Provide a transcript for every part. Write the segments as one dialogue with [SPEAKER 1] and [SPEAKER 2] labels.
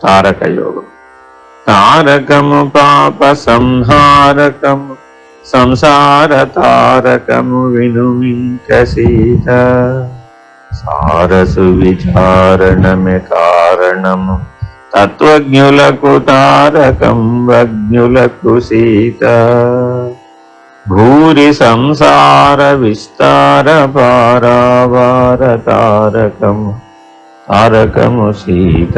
[SPEAKER 1] తారక యోగం. తారకము పాప సంహారకము సంసార తారకము వినుమింక సీత. సారసు విచారణమే కారణము తత్వజ్ఞులకు తారకం వజ్ఞులకు సీత. భూరి సంసార విస్తార పారావార తారకము తారకము సీత.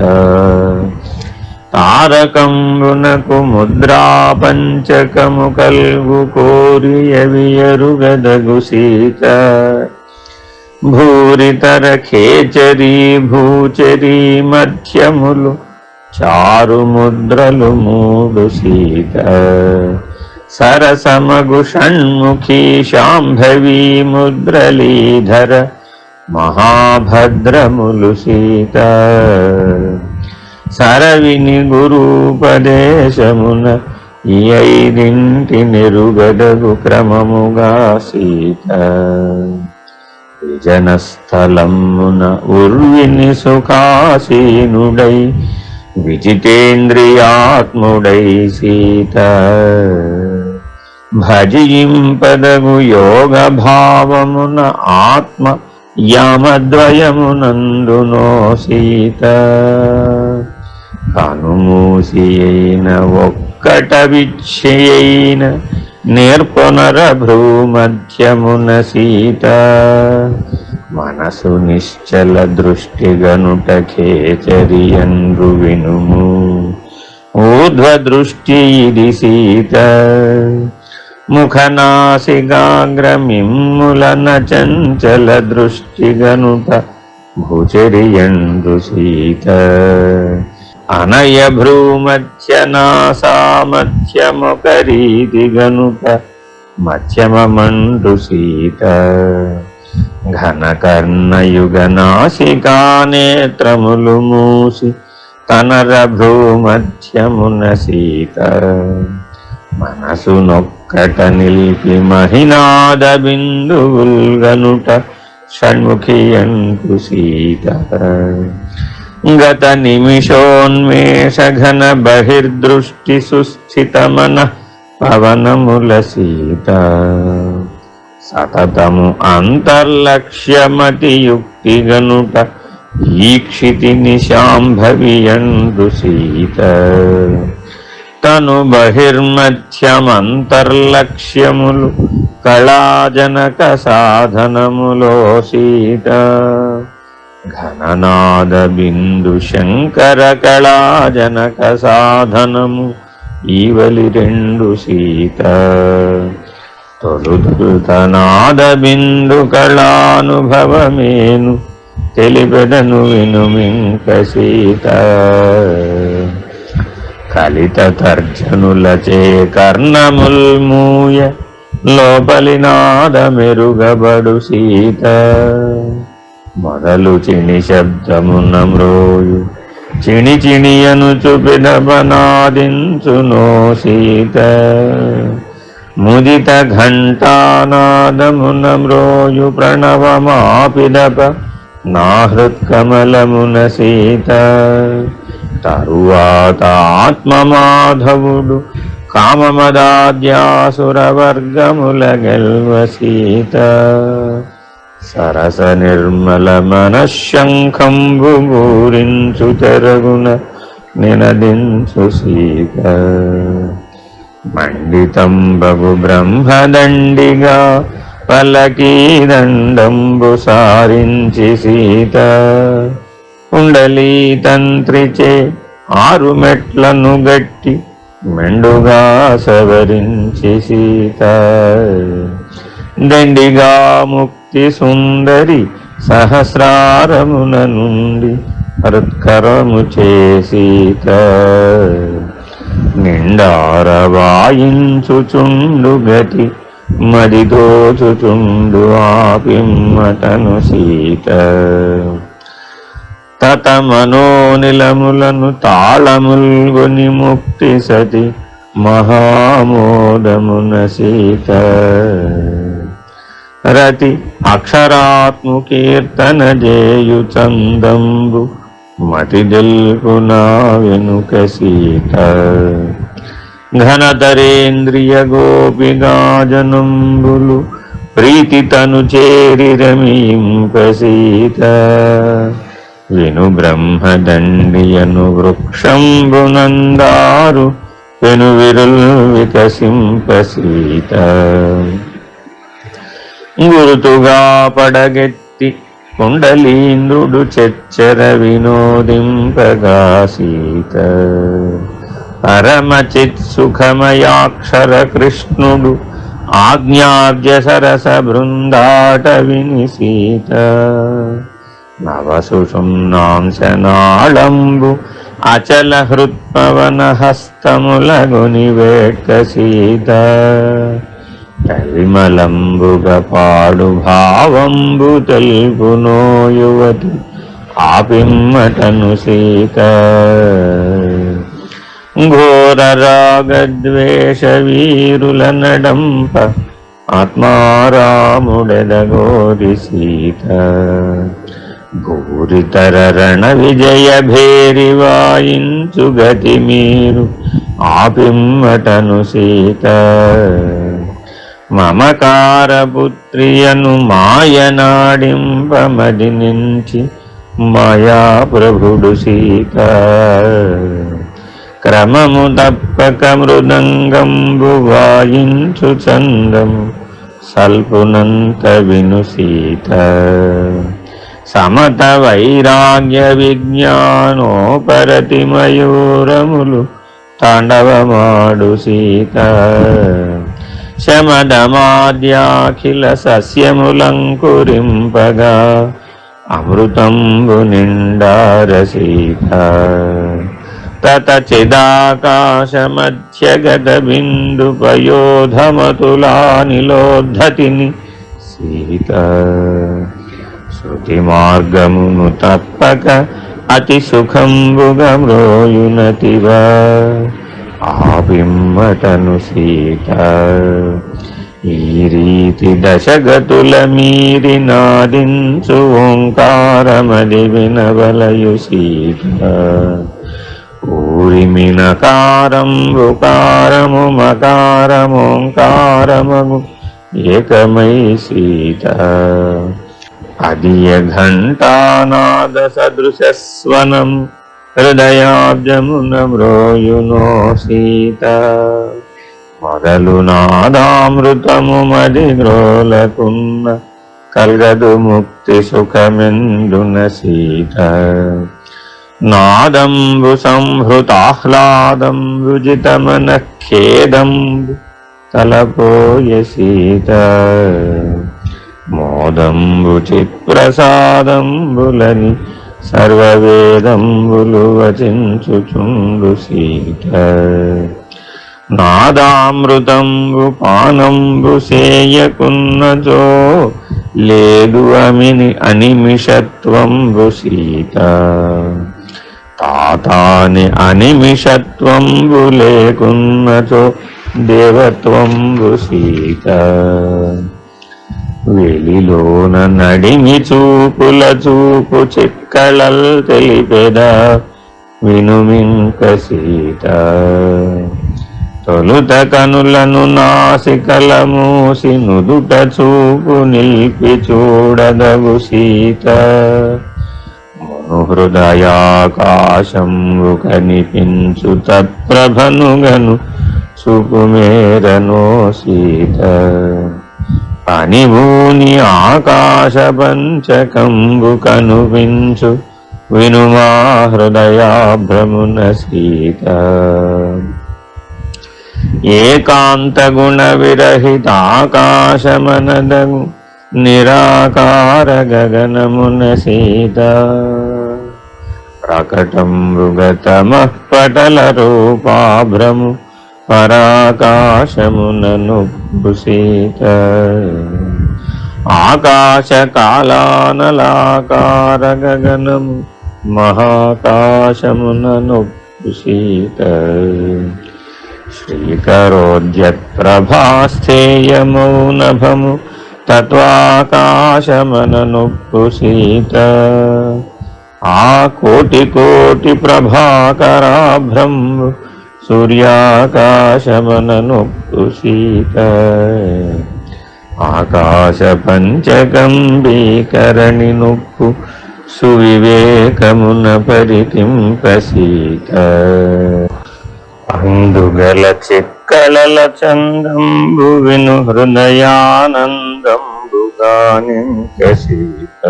[SPEAKER 1] తారకంబునకు ముద్రా పంచకము కల్గు కోరి ఎవియరుగదగు సీత. భూరితర ఖేచరీ భూచరీ మధ్యములు చారు ముద్రలు మూడు సీత. సరసమగు షణ్ముఖీ శాంభవీ ముద్రలీధర మహాభద్రములు సీత. సరవిని గురూపదేశమున ఈ ఐదింటి నెరుగదగు క్రమముగా సీత. విజనస్థలమున ఉర్విని సుఖాసీనుడై విజితేంద్రియాత్ముడై సీత. భజింపదగు యోగ భావమున ఆత్మ యామద్వయమునందునో సీత. కనుమూసి అయిన ఒక్కట విచ్చి అయిన నేర్పొనర భ్రూమధ్యమున సీత. మనసు నిశ్చల దృష్టిగనుట ఖేచరియందు వినుము ఊర్ధ్వ దృష్టి ఇది సీత. ముఖనాసిగాగ్రమిమ్ములన చంచల దృష్టిగనుట భూచరియందు సీత. అనయ భ్రూమధ్య నాసామధ్యమొక రీతి గనుట మధ్యమండు సీత. ఘనకర్ణయుగ నాసికా నేత్రములు మూసి తనర భ్రూమధ్యమున సీత. మనసు నొక్కట నిలిపి మహినాద బిందువుల్గనుట షణ్ముఖియందు సీత. గత నిమిషోన్మేష ఘన బహిర్దృష్టి సుస్థితమన పవనముల సీత. సతతము అంతర్లక్ష్యమతి యుక్తి గనుట ఈక్షితిని శాంభవియందు సీత. తను బహిర్మధ్యమంతర్లక్ష్యములు కళాజనక సాధనములో సీత. ఘననాద బిందు శంకర కళాజనక సాధనము ఈవలి రెండు సీత. తొలుతనాద బిందు కళానుభవమేను తెలిపెదను వినుమింక సీత. కలిత తర్జనులచే కర్ణముల్మూయ లోపలి నాద మెరుగబడు సీత. మొదలు చిని శబ్దమున మ్రోయు చిణి చిణియను చుపిదపనాదించునో సీత. ముదిత ఘంటానాదమున మ్రోయు ప్రణవమాపిదప నా హృత్కమలమున సీత. తరువాత ఆత్మమాధవుడు కామమదాద్యాసురవర్గముల గెల్వ సీత. సరస నిర్మల మనశంఖంబు పూరించు తెరగున నినదించు సీత. మండితంబగు బ్రహ్మదండిగా పలకీదండంబు సారించి సీత. కుండలీ తంత్రిచే 6 మెట్లను గట్టి మెండుగా సవరించి సీత. దండిగా ముక్తి సుందరి సహస్రారమున నుండి హృత్కరము చేసీత. నిండారవాయించుచుండు గతి మదిదోచుచుండు ఆపిమ్మటను సీత. తత మనోనిలములను తాళముల్గొని ముక్తి సతి మహామోదమున సీత. రతి అక్షరాత్ము కీర్తన జేయు చందంబు మతి జల్పునా వెనుక సీత ఘనతరేంద్రియ గోపిగాజనంబులు ప్రీతి తను చేరి రమింప సీత విను బ్రహ్మదండియను వృక్షంబునందారు పెను విరుల్ వికసింప సీత గురుతుగా పడగెత్తి కుండలీంద్రుడు చెచ్చర వినోదింపగా సీత పరమచిత్ సుఖమయాక్షర కృష్ణుడు ఆజ్ఞాబ్జ సరస బృందాట విని సీత నవసుషుమ్నాంశనాళంబు అచల హృత్పవన హస్తములగుని వేట్క సీత విమలంబుగ పాడు భావంబు తెలుపునో యువతి ఆపిమ్మటను సీత ఘోర రాగద్వేష వీరుల నడంప ఆత్మారాముడెదగోరి సీత భూరితర రణ విజయ భేరి వాయించు గతి మీరు ఆపిమ్మటను సీత మమకార పుత్రియను మాయనాడింపమది నుంచి మాయా ప్రభుడు సీత క్రమము తప్పక మృదంగంబు వాయించు చందము సల్పునంత విను సీత సమత వైరాగ్య విజ్ఞానోపరతి మయూరములు తాండవమాడు సీత శమదమాద్యాఖిల సస్యములంకురింపగా అమృతంబు నిండార సీత తత చిదాకాశమధ్యగత బిందు పయోధమతులానిలోద్ధతిని సీత శృతి మార్గమును తప్పక అతి సుఖంబుగా మ్రోయునతివా ఆపిమ్మటను సీత ఈ రీతి దశగతుల మీరి నాదించు ఓంకారమది వినవలయు సీత ఊరిమినకారంబు కారము మకారమోంకారమగు ఏకమై సీత అదియ ఘంటానాద సదృశస్వనం హృదయాబ్జమున మ్రోయునో సీత మొదలు నాదామృతము మది గ్రోలకున్న కల్గదు ముక్తి సుఖమెందున సీత నాదంబు సంహృతాహ్లాదంబు జితమన ఖేదంబు తలపోయ సీత మోదంబు చిత్ప్రసాదంబులని సర్వవేదంబులు వచించుచుండు సీత నాదామృతంబు పానంబు సేయకున్నచో లేదు అమిని అనిమిషత్వంబు సీత తాతాని అనిమిషత్వంబు లేకున్నచో దేవత్వంబు సీత వెలిలోన నడిమి చూపుల చూపు చిక్కళల్ తెలిపెదా వినుమింక సీత తొలుత కనులను నాసికల మూసి నుదుట చూపు నిల్పి చూడదగు సీత హృదయాకాశంబు కనిపించు తత్ప్రభనుగను చూపుమేరనో సీత అనిభూని ఆకాశ పంచకంబు కనుపించు వినుమా హృదయాభ్రమున సీత ఏకాంత గుణ విరహితాకాశమనదగు నిరాకార గగనమున సీత ప్రకటం మృగతమః పటల రూపాభ్రము పరాకాశమునను సీత ఆకాశ కాలానలాకార గగనము మహాకాశమునను సీత శ్రీకరోద్యత్ప్రభాస్థేయమౌనభము తత్వాకాశమనను సీత ఆ కోటి కోటి ప్రభాకరాభ్రం సూర్యాకాశమననొప్పు సీత ఆకాశ పంచగంబీకరణి నొప్పు సువివేకమున పరికింప సీత అందుగల చిక్కలల చందంబు విను హృదయానందంబుగానింక సీత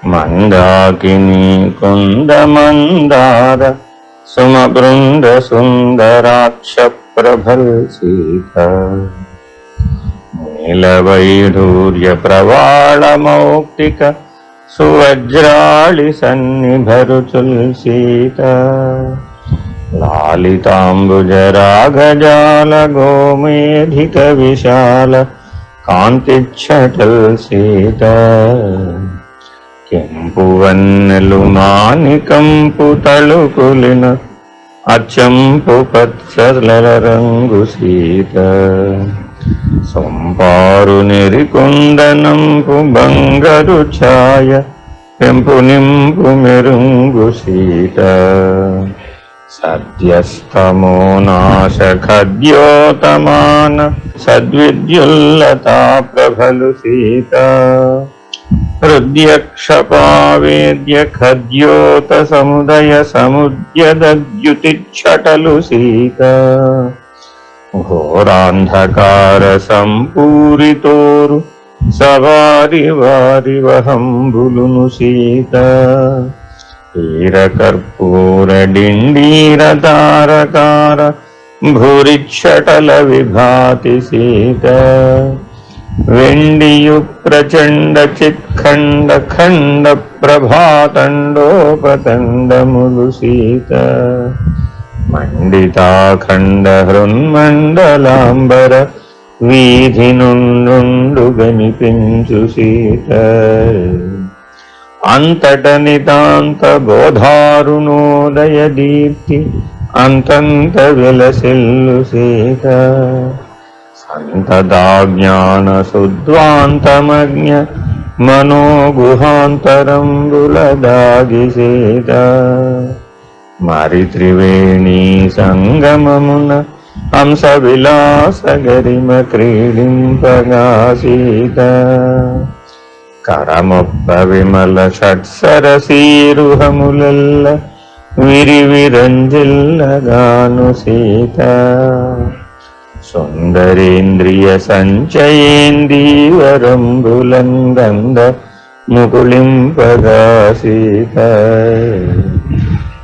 [SPEAKER 1] మందాకిని కుంద మందార సుమ బృంద సుందరాక్ష ప్రభల్ సీత నీలవైఢూర్య ప్రవాళ మౌక్తిక సువజ్రాళి సన్నిభరుచుల్ సీత లాలితాంబుజ రాగజాల గోమేధిక విశాల కాంతిఛటల్ సీత కెంపు వన్నెలు మానికంపు తళుకులిన అచ్చంపు పచ్చల రంగు సీత సొంపారు నెరికుందనంపు బంగరు ఛాయ పెంపు నింపు మెరుంగు సీత సద్యస్తమో నాశ ఖద్యోతమాన సద్విద్యుల్లతా ప్రభలు సీత హృద్యక్షపావేద్య ఖద్యోత సముదయ సముద్యద్యుతిఛటలు సీత ఘోరాంధకార సంపూరితోరు సవారి వారి వహంబులును సీత హీరకర్పూర డిండీర తారకార భూరిఛటల విభాతి సీత వెండియు ప్రచండ చిత్ఖండ ఖండ ప్రభాతండోపతండములు సీత మండితాఖండ హృన్మండలాంబర వీధి నుండు గనిపించు సీత అంతట నితాంత బోధారుణోదయ దీప్తి అంతంత విలసిల్లు సీత సంతదాజ్ఞాన సుద్వాంతమజ్ఞ మనోగుహాంతరంబుల దాగి సీత మరి త్రివేణీ సంగమమున హంస విలాస గరిమ క్రీడింపగా సీత కరమొప్ప విమల షట్సరసీరుహములెల్ల విరివిరంజిల్లగాను సీత సుందరేంద్రియ సంచయేందీవరంబులందంద ముకుళింపగా సీత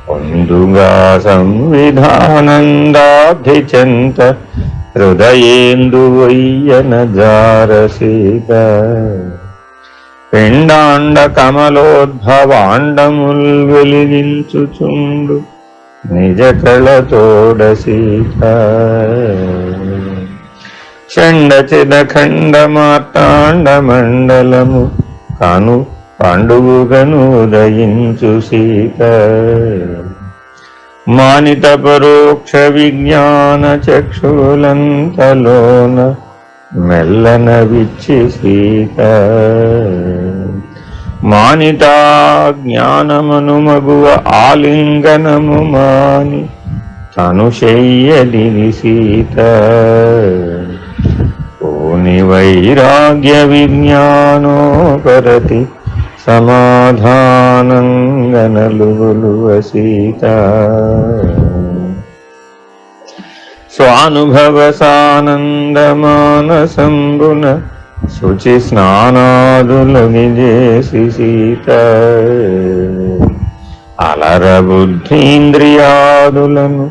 [SPEAKER 1] పొందుగా సంవిధానందాధిచంత హృదయేందు వయ్యన జార సీత పిండాండ కమలోద్భవాండముల్ వెలిగించుచుండు నిజ కళతోడ సీత చండచిద ఖండ మార్తాండ మండలము కాను పాండువుగను ఉదయించు సీత మానిత పరోక్ష విజ్ఞాన చక్షులంతలోన మెల్లన విచ్చి సీత మానితా జ్ఞానమను మగువ ఆలింగనము మాని తను శయ్యదిని సీత ఓని వైరాగ్య విజ్ఞానోపరతి సమాధానంగనలుగులువ సీత స్వానుభవ సానందమానసంబున శుచి స్నానాదులగిజేసి సీత అలర బుద్ధీంద్రియాదులను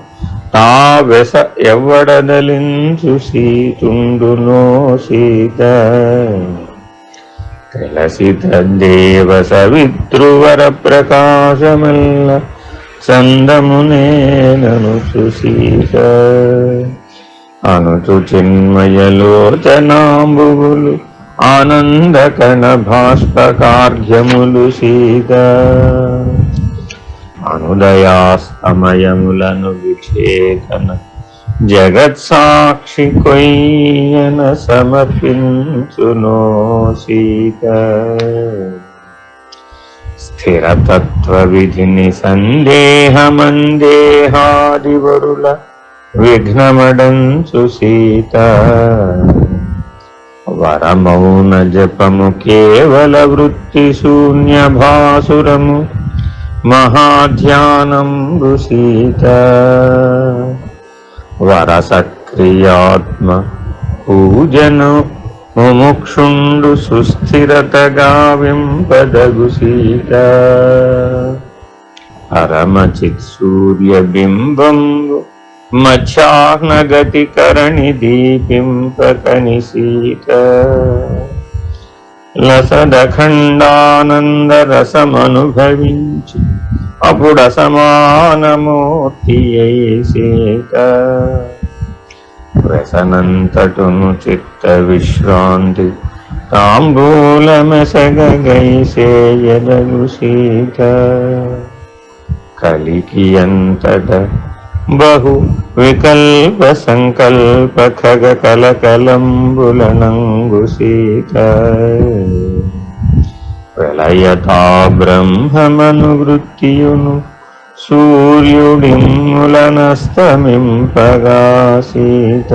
[SPEAKER 1] తా వెస ఎవ్వడదలించు సీతుండునో సీత కలసిత దేవ సవితృవర ప్రకాశమల్ల చందమునేననుచు సీత అనుచు చిన్మయలోచనాంబువులు ఆనందకణ భాష్పకార్ఘ్యములు సీత అనుదయాస్తమయములను విచేతన జగత్సాక్షి కొయ్యన సమర్పించునో సీత స్థిరతత్వ విధిని సందేహమందేహాదివరుల విఘ్నమడంచు సీత వరమౌన జపము కేవల వృత్తి శూన్య భాసురము మహాధ్యానంబు సీత వరసక్రియాత్మ పూజను ముముక్షుండు సుస్థిరతగా వింపదగు సీత పరమచిత్ సూర్యబింబంబు మధ్యాహ్నగతి కరణి దీపింపకని సీత లసదఖండానంద రసమనుభవించి అప్పుడసమానమూర్తి అయి సీత వ్యసనంతటును చిత్త విశ్రాంతి తాంబూలమెసగైసేయదగు సీత కలికి అంతట బహు వికల్ప సంకల్ప ఖగ కలకలంబులనంగు సీత ప్రళయతా బ్రహ్మమనువృత్తియును సూర్యుడిమ్ములనస్తమింపగా సీత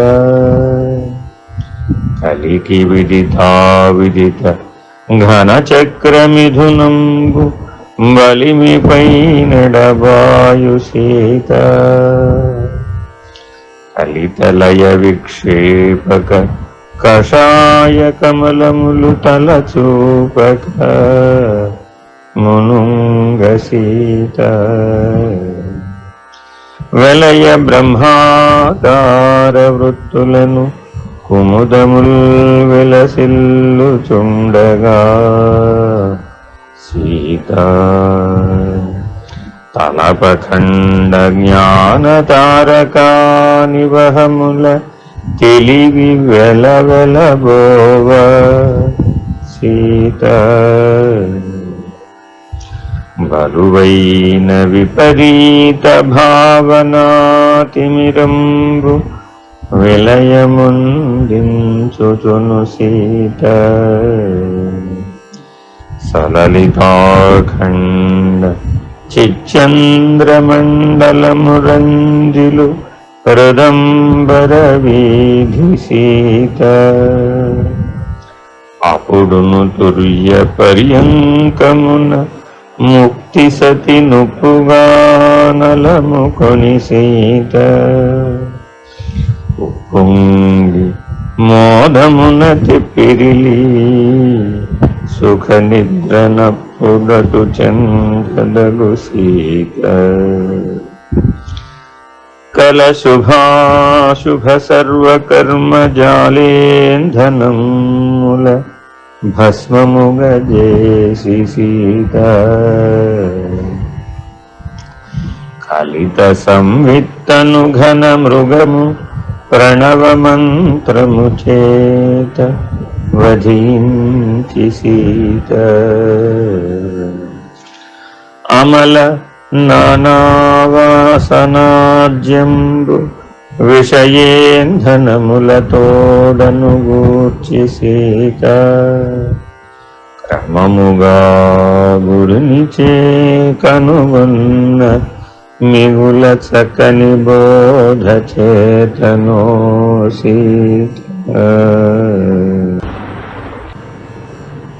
[SPEAKER 1] కలికి విదితా విదిత ఘన చక్రమిథునంబు బలిమిపై నెడబాయు సీత కలితలయ విక్షేపక కషాయ కమలములు తలచూపక మునుంగ సీత వెలయ బ్రహ్మాకార వృత్తులను కుముదముల్ విలసిల్లు చుండగా సీత తలపఖండ జ్ఞాన తారకా నివహముల తెలివి వెలవెలబోవ సీత బలువైన విపరీత భావనాతిమిరంబు విలయముందించుచును సీత సలలితాఖండ చిచ్చంద్రమండలమురంజిలు హృదంబర వీధి సీత అప్పుడును తుర్య పర్యంకమున ముక్తి సతి నుపుగానలము కొని సీత ఉప్పొంగి మోదమున తెప్పిరిలి సుఖ నిద్రనప్పుడటు చంద్రదగు సీత కల శుభాశుభ సర్వకర్మ జాలేంధనముల భస్మముగ జేసి సీత కలిత సంవిత్తను ఘన మృగము ప్రణవ మంత్రము చేత వధించి సీత అమల నానావాసనాజ్యంబు విషయేంధనములతోడను గూర్చి సీత క్రమముగా గురునిచే కనుగొన్న మిగుల చక్కని బోధ చేతనో సీత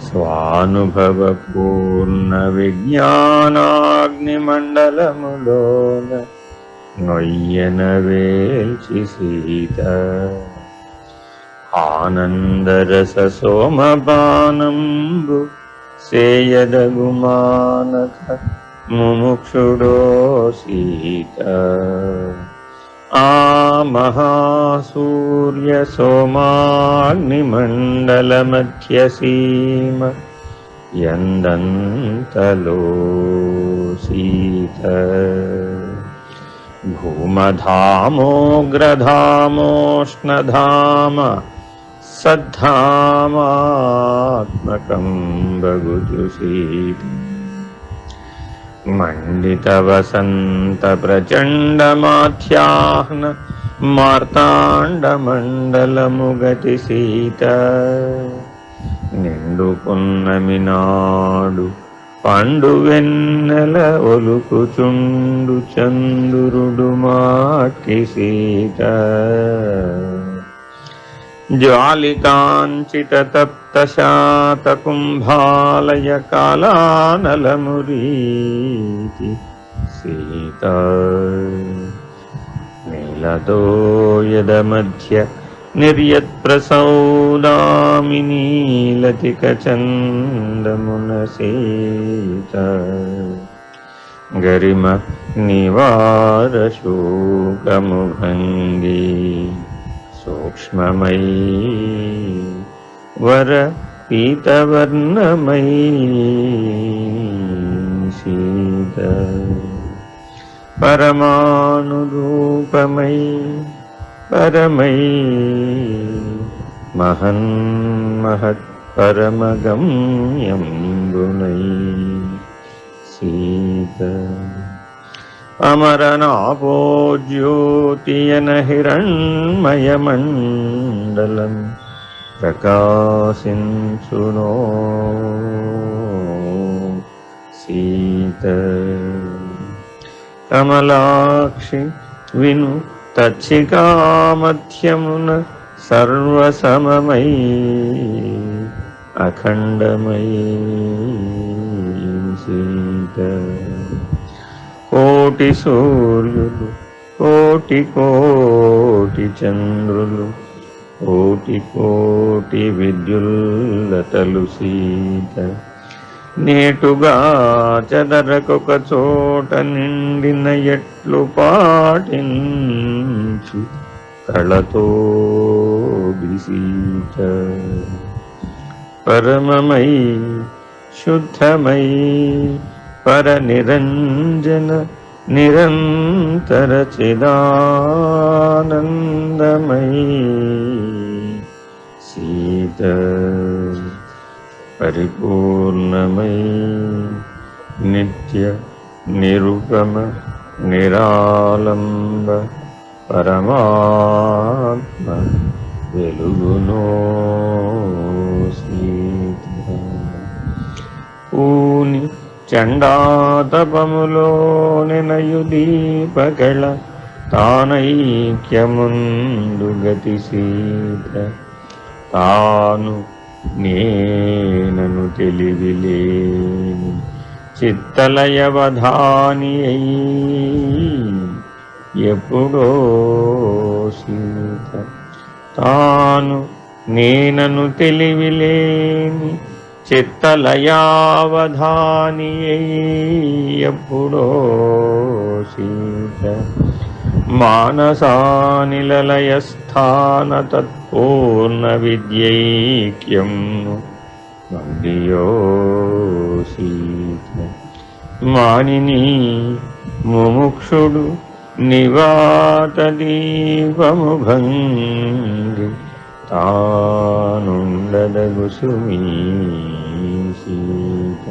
[SPEAKER 1] స్వానుభవ పూర్ణ విజ్ఞానాగ్నిమండలములోన నొయ్యన వేల్చి సీత ఆనందరస సోమపానంబు సేయదగుమానక ముముక్షుడో సీత ఆ మహాసూర్య సోమాగ్నిమండల మధ్య సీమ యందంతలో సీత భూమధామోగ్రధామోష్ణధామ సద్ధామాత్మకం బగుచు సీత మండిత వసంత ప్రచండ మాధ్యాహ్న మార్తాండమండలముగతి సీత నిండు పున్నమి నాడు పండు వెన్నెల ఒలుకుచుండు చంద్రుడు మాట్కి సీత జ్వాలికాంచిత తప్త శాత కుంభాలయ కాలానలమురీతి సీత నీలదోయద మధ్య నిర్యత్ప్రసౌదామినీలతిక చందమున సీత గరిమ నివార శోకము భంగి సూక్ష్మమై వర పీతవర్ణమై సీత పరమానురూపమై పరమై మహన్మహత్ పరమగమ్యంబునై సీత అమరనాపోజ్యోతియన హిరణ్మయమండలం ప్రకాశించునో సీత కమలాక్షి విను తచ్చికామధ్యమున సర్వసమమై అఖండమై సీత కోటి సూర్యులు కోటి కోటి చంద్రులు కోటి కోటి విద్యుల్లతలు సీత నేటుగా చదరకొక చోట నిండిన ఎట్లు పాటించు కళతో సీత పరమమై శుద్ధమై పర నిరంజన నిరంతర చిదానందమై సీత పరిపూర్ణమై నిత్య నిరుపమ నిరాలంబ పరమాత్మ వెలుగునో సీత పూని చండాతపములో నినయు దీపగళ తానైక్యముందు గతి సీత తాను నేనను తెలివిలేని చిత్తలయవధాని అయి ఎప్పుడో సీత తాను నేనను తెలివిలేని చిత్తలయావధాని అయి ఎప్పుడో సీత మానసానిలయస్థాన తత్పూర్ణ విద్యైక్యం వందియో సీత మానిని ముముక్షుడు నివాత దీపము భంగి తానుండదగు సుమీ సీత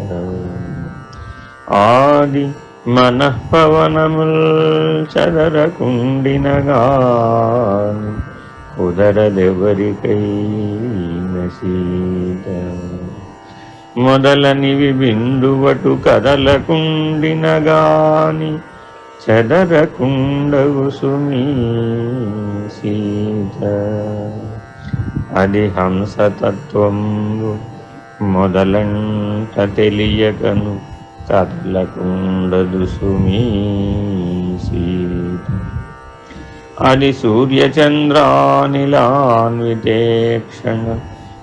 [SPEAKER 1] ఆది మనఃపవనముల్ చదరకుండినగాని కుదరదెవరికైన సీత మొదలనివి బిందువటు కదలకుండినగాని చదరకుండవు సుమీ సీత అది హంసతత్వంబు మొదలంట తెలియకను కదలకుండదు సుమీ సీత అది సూర్యచంద్రానిలాన్వితేక్షణ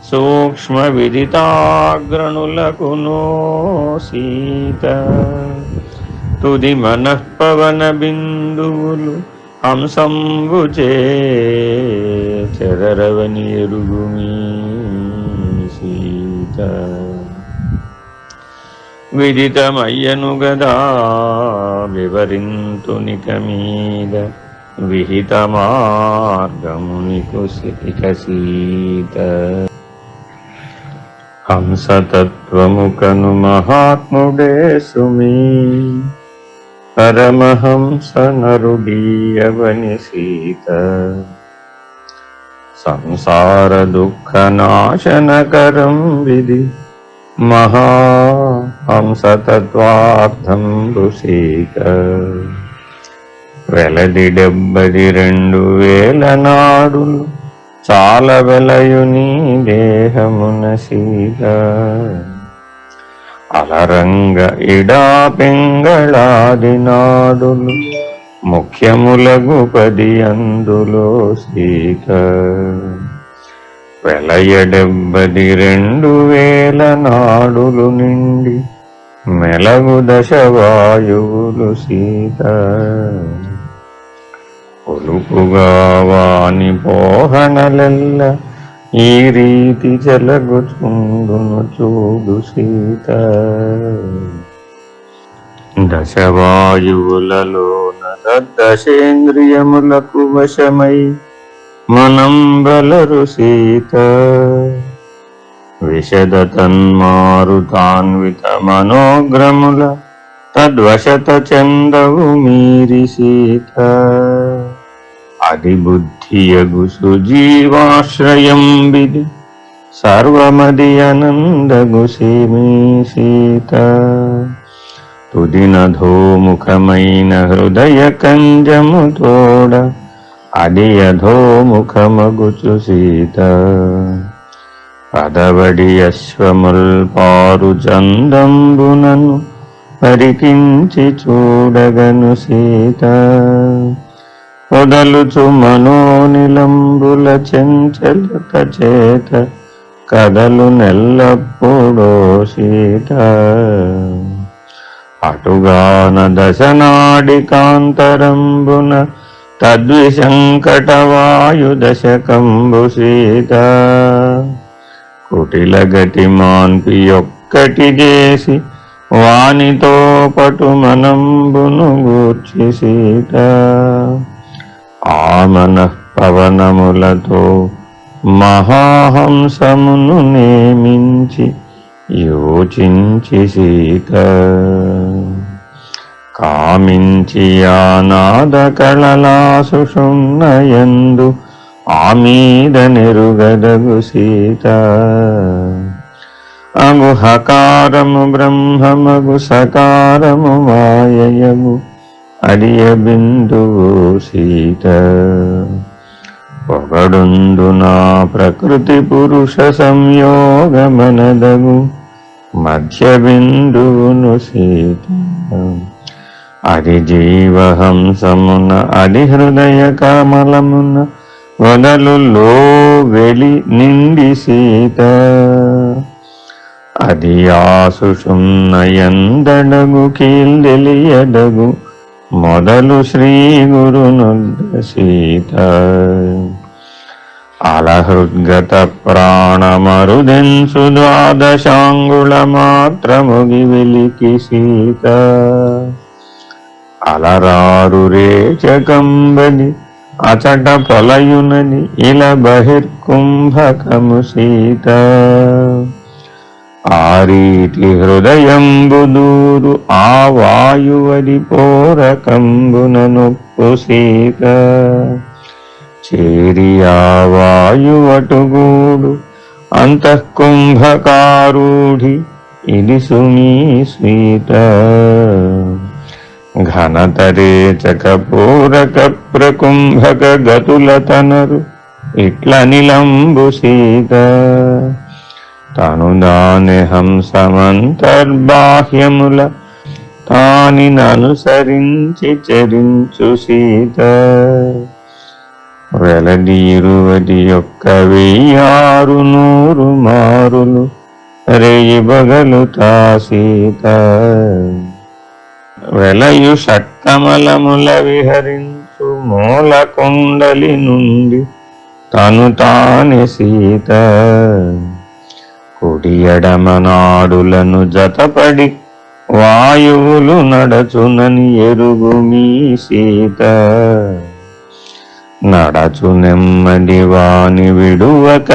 [SPEAKER 1] సూక్ష్మ విదితాగ్రణులకునో సీత తుది మనఃపవన బిందువులు హంసంబుచే చెదరవని ఎరుగుమీ సీత విదితమయ్యను గదా వివరింతునిక మీద విహిత మార్గమునికు ఇక సీత హంసతత్వముకను మహాత్ముడే సుమీ పరమహంస నరుడీయవని సీత సంసార దుఃఖ నాశనకరం విధి మహా హంసతత్వార్థంబు సీత. వెలది 72,000 నాడులు చాలా వెలయుని దేహమున సీత. అలరంగ ఇడా పింగళాది నాడులు ముఖ్యములగు 10 అందులో సీత. వెలయ 72,000 నాడులు నిండి మెలగు 10 వాయువులు సీత. పొలుపుగా వాని పోహణలెల్ల ఈ రీతి జలగుచుండును చూడు సీత. 10 వాయువులలోన దశేంద్రియములకు వశమై మనం బలరు సీత. విశద తన్మారుతాన్విత మనోగ్రముల తద్వశత చందవు మీరి సీత. అది బుద్ధియగు సుజీవాశ్రయం విది సర్వమది అనందగు సీమీ సీత. తుదినధోముఖమైన హృదయ కంజము తోడ అది అధోముఖమగుచు సీత. పదవడి అశ్వముల్పారు చందంబునను పరికించి చూడగను సీత. పొదలుచు మనోనిలంబుల చంచలత చేత కదలు నెల్లప్పుడో సీత. అటుగాన దశనాడి కాంతరంబున తద్విశంకటవాయు దశకంబు సీత. కుటిల గతి మాన్పి ఒక్కటి చేసి వానితో పటు మనంబును గూర్చి సీత. ఆమన పవనములతో మహాహంసమును నేమించి యోచించి సీత. కామించి ఆనాద కళలాసుషున్నయందు ఆమీద నెరుగదగు సీత. అగు హకారము బ్రహ్మమగు సకారము మాయయగు అడియ బిందువు సీత. పొగడుందు నా ప్రకృతి పురుష సంయోగమనదగు మధ్య బిందువును సీత. అది జీవహంసమున అది హృదయ కమలమున వదలులో వెలి నిండి సీత. అది ఆసుషున్నయందడగు కీల్దెలియడగు మొదలు శ్రీ గురునొద్ద సీత. అలహృద్గత ప్రాణమరుదెన్సు 12 మాత్రముగి వెలికి సీత. అలరారు రేచకంబది అచట పొలయునది ఇల బహిర్కుంభకము సీత. ఆ రీతి హృదయంబుదూరు ఆ వాయువది పోరకంబున నొప్పు సీత. చేరి ఆ వాయువటుగూడు అంతఃకుంభకారూఢి ఇది సుమీ స్వీత. ఘనతరేచక పూరక ప్రకుంభక గతుల తనరు ఇట్ల నిలంబు సీత. తను దాని హంసమంతర్బాహ్యముల తాని ననుసరించి చరించు సీత. వెలది 21,600 మారులు రేయి బగలుతా సీత. వెలయు షట్కమలముల విహరించు మూల కుండలి నుండి తను తాని సీత. కుడి ఎడమ నాడులను జతపడి వాయువులు నడచునని ఎరుగు మీ సీత. నడచు నెమ్మది వాని విడువకనెలోనది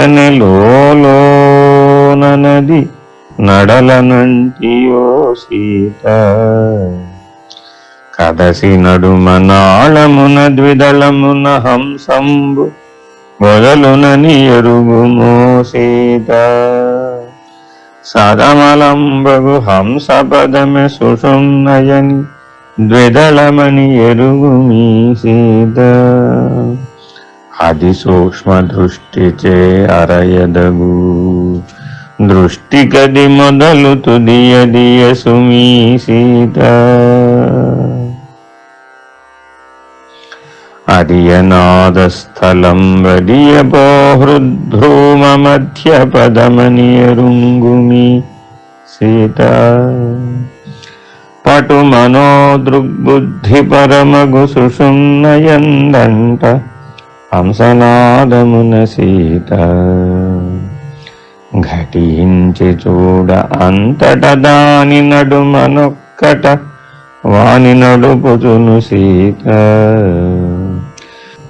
[SPEAKER 1] నడలనంటియో సీత. కదసి నడుమ నాళమున ద్విదళమున హంసంబు మొదలునని ఎరుగుమో సీత. సదమలంబగు హంసపదమె సుషుమ్నయని ద్విదళమని ఎరుగు మీ సీత. అది సూక్ష్మ దృష్టిచే అరయదగు దృష్టికది మొదలు తుదియదియ సుమీ సీత. అదియనాదస్థలం వదియపో హృద్భ్రూమ మధ్య పదమని ఎరుంగుమి సీత. పటు మనోదృగ్బుద్ధి పరమగు సుషుమ్నయందంట హంసనాదమున సీత. ఘటించి చూడ అంతట దాని నడుమనొక్కట వాని నడుపుచును సీత.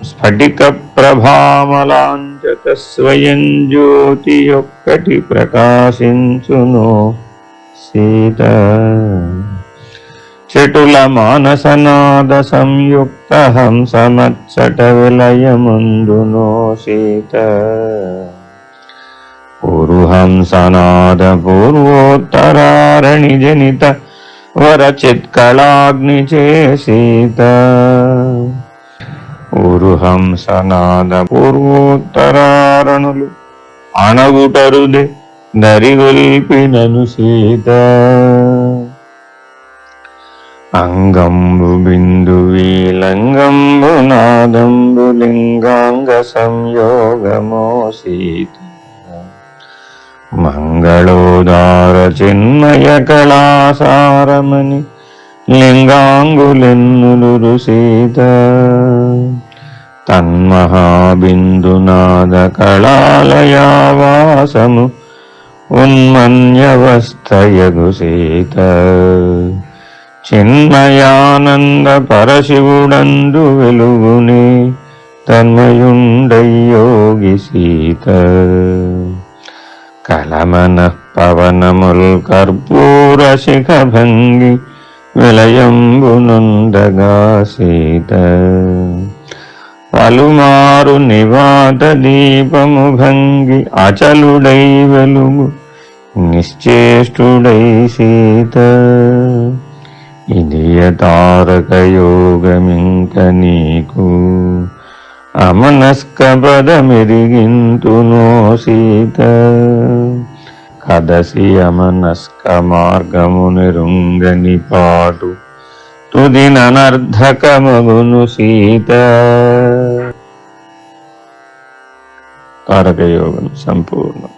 [SPEAKER 1] స్ఫటిక ప్రభామలాంచక స్వయం జ్యోతి ఒక్కటి ప్రకాశించును సీత. చటుల మానసనాద సంయుక్త హంసమచ్చట విలయముందునో సీత. పూర్వహంసనాద పూర్వోత్తరారణి జనిత వరచిత్కళాగ్ని చేసీత. పూర్వహంసనాద పూర్వోత్తరారణులు అణగుటరుదే దరిగొల్పినను సీత. అంగంబు బిందు వీలంగంబు నాదంబు లింగాంగ సంయోగమో సీత. మంగళోదార చిన్మయ కళాసారమని లింగాంగులెన్నులు సీత. తన్మహాబిందునాద కళాలయావాసము ఉన్మన్యవస్థయగు సీత. చిన్మయానంద పరశివుడందు వెలుగునే తన్మయుండయోగి సీత. కలమన పవనముల్ కర్పూర శిఖ భంగి విలయంబునుందగా సీత. పలుమారు నివాత దీపము భంగి అచలుడై వెలుగు నిశ్చేష్టుడై సీత. ఇదియ తారక యోగమింక నీకు అమనస్క పదమెరిగింతునో సీత. కదసి అమనస్క మార్గమునిరుంగని పాటు తుదిననర్ధకమగును సీత. తారక యోగం సంపూర్ణం.